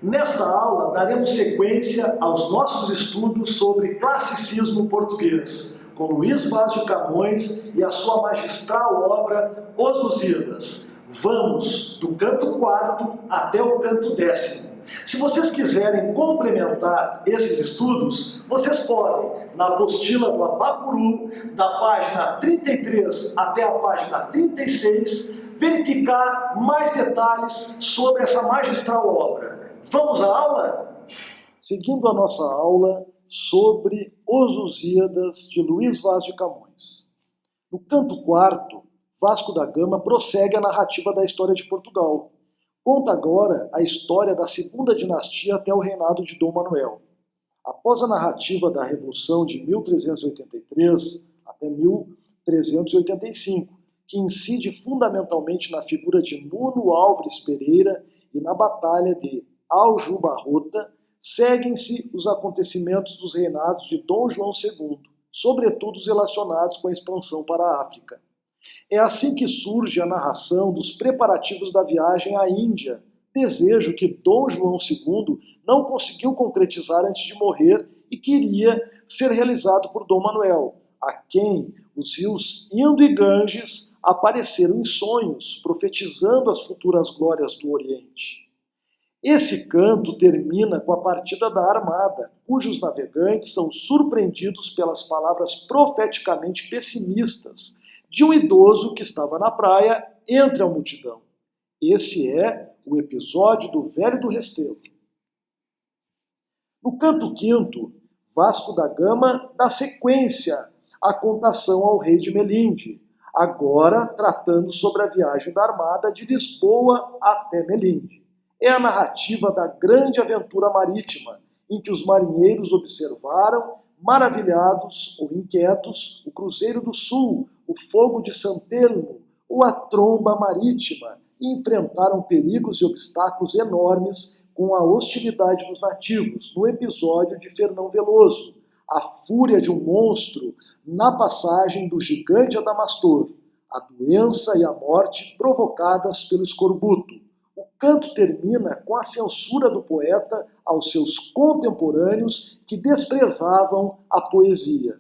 Nesta aula, daremos sequência aos nossos estudos sobre classicismo português, com Luís Vaz de Camões e a sua magistral obra Os Lusíadas. Vamos do canto 4 até o canto 10º. Se vocês quiserem complementar esses estudos, vocês podem, na apostila do Abapuru, da página 33 até a página 36, verificar mais detalhes sobre essa magistral obra. Vamos à aula? Seguindo a nossa aula sobre Os Lusíadas de Luís Vaz de Camões. No canto 4, Vasco da Gama prossegue a narrativa da história de Portugal. Conta agora a história da segunda dinastia até o reinado de Dom Manuel. Após a narrativa da Revolução de 1383 até 1385, que incide fundamentalmente na figura de Nuno Álvares Pereira e na Batalha de Aljubarrota, seguem-se os acontecimentos dos reinados de Dom João II, sobretudo os relacionados com a expansão para a África. É assim que surge a narração dos preparativos da viagem à Índia, desejo que Dom João II não conseguiu concretizar antes de morrer e queria ser realizado por Dom Manuel, a quem os rios Indo e Ganges apareceram em sonhos, profetizando as futuras glórias do Oriente. Esse canto termina com a partida da armada, cujos navegantes são surpreendidos pelas palavras profeticamente pessimistas de um idoso que estava na praia entre a multidão. Esse é o episódio do Velho do Restelo. No canto 5º, Vasco da Gama dá sequência à contação ao rei de Melinde, agora tratando sobre a viagem da armada de Lisboa até Melinde. É a narrativa da grande aventura marítima, em que os marinheiros observaram, maravilhados ou inquietos, o Cruzeiro do Sul, o fogo de Santelmo ou a tromba marítima, e enfrentaram perigos e obstáculos enormes com a hostilidade dos nativos, no episódio de Fernão Veloso, a fúria de um monstro na passagem do gigante Adamastor, a doença e a morte provocadas pelo escorbuto. O canto termina com a censura do poeta aos seus contemporâneos que desprezavam a poesia.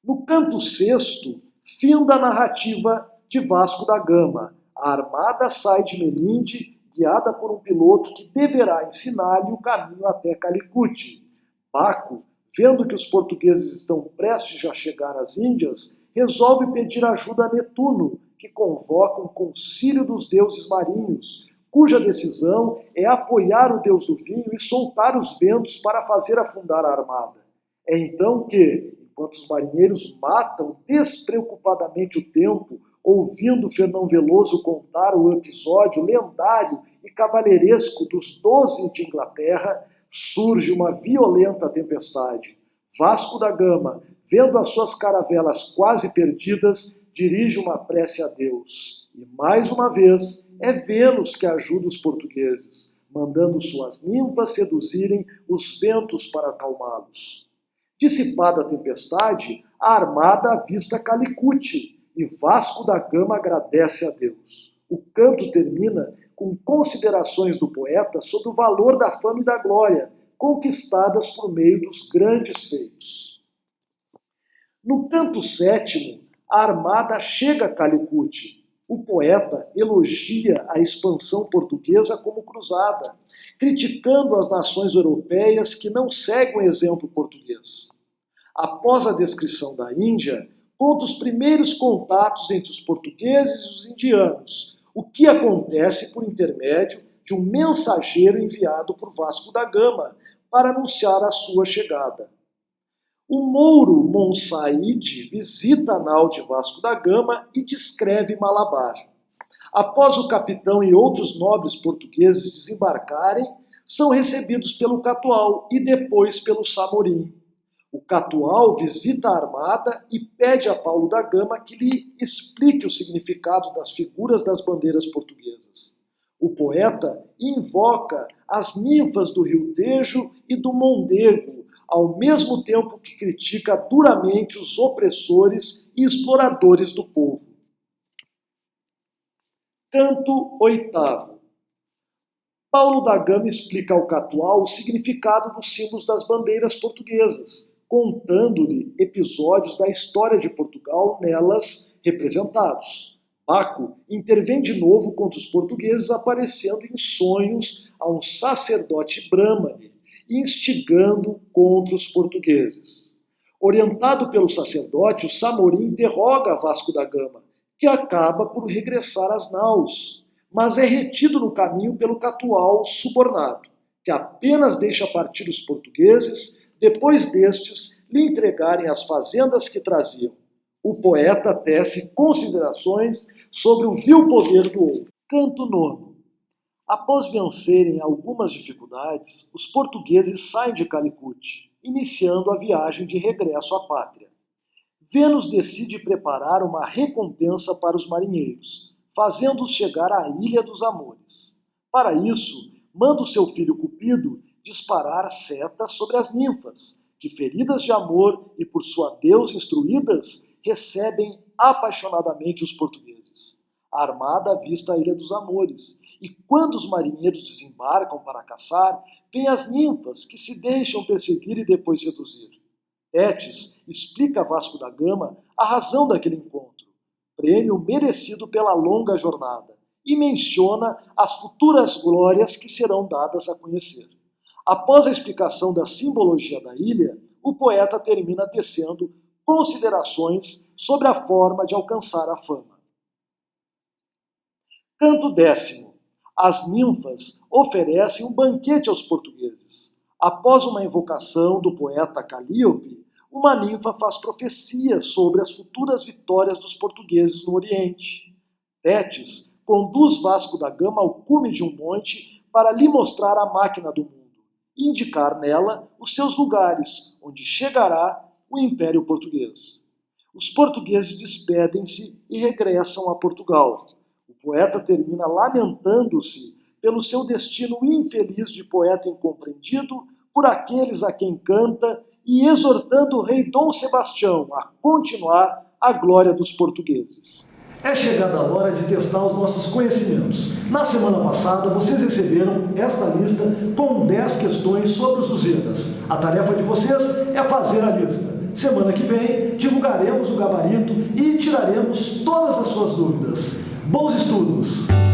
No canto 6º, finda a narrativa de Vasco da Gama. A armada sai de Melinde, guiada por um piloto que deverá ensinar-lhe o caminho até Calicut. Baco, vendo que os portugueses estão prestes a chegar às Índias, resolve pedir ajuda a Netuno, que convoca um concílio dos deuses marinhos, cuja decisão é apoiar o deus do vinho e soltar os ventos para fazer afundar a armada. É então que, enquanto os marinheiros matam despreocupadamente o tempo, ouvindo Fernão Veloso contar o episódio lendário e cavalheiresco dos 12 de Inglaterra, surge uma violenta tempestade. Vasco da Gama, vendo as suas caravelas quase perdidas, dirige uma prece a Deus. E mais uma vez, é Vênus que ajuda os portugueses, mandando suas ninfas seduzirem os ventos para acalmá-los. Dissipada a tempestade, a armada avista Calicut e Vasco da Gama agradece a Deus. O canto termina com considerações do poeta sobre o valor da fama e da glória, conquistadas por meio dos grandes feitos. No canto 7º, a armada chega a Calicut. O poeta elogia a expansão portuguesa como cruzada, criticando as nações europeias que não seguem o exemplo português. Após a descrição da Índia, conta os primeiros contatos entre os portugueses e os indianos, o que acontece por intermédio de um mensageiro enviado por Vasco da Gama para anunciar a sua chegada. O mouro Monsaíde visita a nau de Vasco da Gama e descreve Malabar. Após o capitão e outros nobres portugueses desembarcarem, são recebidos pelo Catual e depois pelo Samorim. O Catual visita a armada e pede a Paulo da Gama que lhe explique o significado das figuras das bandeiras portuguesas. O poeta invoca as ninfas do Rio Tejo e do Mondego, ao mesmo tempo que critica duramente os opressores e exploradores do povo. Canto 8º. Paulo da Gama explica ao Catual o significado dos símbolos das bandeiras portuguesas, contando-lhe episódios da história de Portugal nelas representados. Baco intervém de novo contra os portugueses, aparecendo em sonhos a um sacerdote brâmane, instigando contra os portugueses. Orientado pelo sacerdote, o Samorim interroga Vasco da Gama, que acaba por regressar às naus, mas é retido no caminho pelo Catual subornado, que apenas deixa partir os portugueses depois destes lhe entregarem as fazendas que traziam. O poeta tece considerações sobre o vil poder do ouro. Canto IX. Após vencerem algumas dificuldades, os portugueses saem de Calicut, iniciando a viagem de regresso à pátria. Vênus decide preparar uma recompensa para os marinheiros, fazendo-os chegar à Ilha dos Amores. Para isso, manda o seu filho Cupido disparar setas sobre as ninfas, que, feridas de amor e por sua deusa instruídas, recebem apaixonadamente os portugueses. A armada avista a Ilha dos Amores, e quando os marinheiros desembarcam para caçar, vêm as ninfas que se deixam perseguir e depois seduzir. Tétis explica a Vasco da Gama a razão daquele encontro, prêmio merecido pela longa jornada, e menciona as futuras glórias que serão dadas a conhecer. Após a explicação da simbologia da ilha, o poeta termina tecendo considerações sobre a forma de alcançar a fama. Canto X. As ninfas oferecem um banquete aos portugueses. Após uma invocação do poeta Calíope, uma ninfa faz profecias sobre as futuras vitórias dos portugueses no Oriente. Tétis conduz Vasco da Gama ao cume de um monte para lhe mostrar a máquina do mundo e indicar nela os seus lugares, onde chegará o Império Português. Os portugueses despedem-se e regressam a Portugal. O poeta termina lamentando-se pelo seu destino infeliz de poeta incompreendido por aqueles a quem canta e exortando o rei Dom Sebastião a continuar a glória dos portugueses. É chegada a hora de testar os nossos conhecimentos. Na semana passada, vocês receberam esta lista com 10 questões sobre os Lusíadas. A tarefa de vocês é fazer a lista. Semana que vem, divulgaremos o gabarito e tiraremos todas as suas dúvidas. Bons estudos!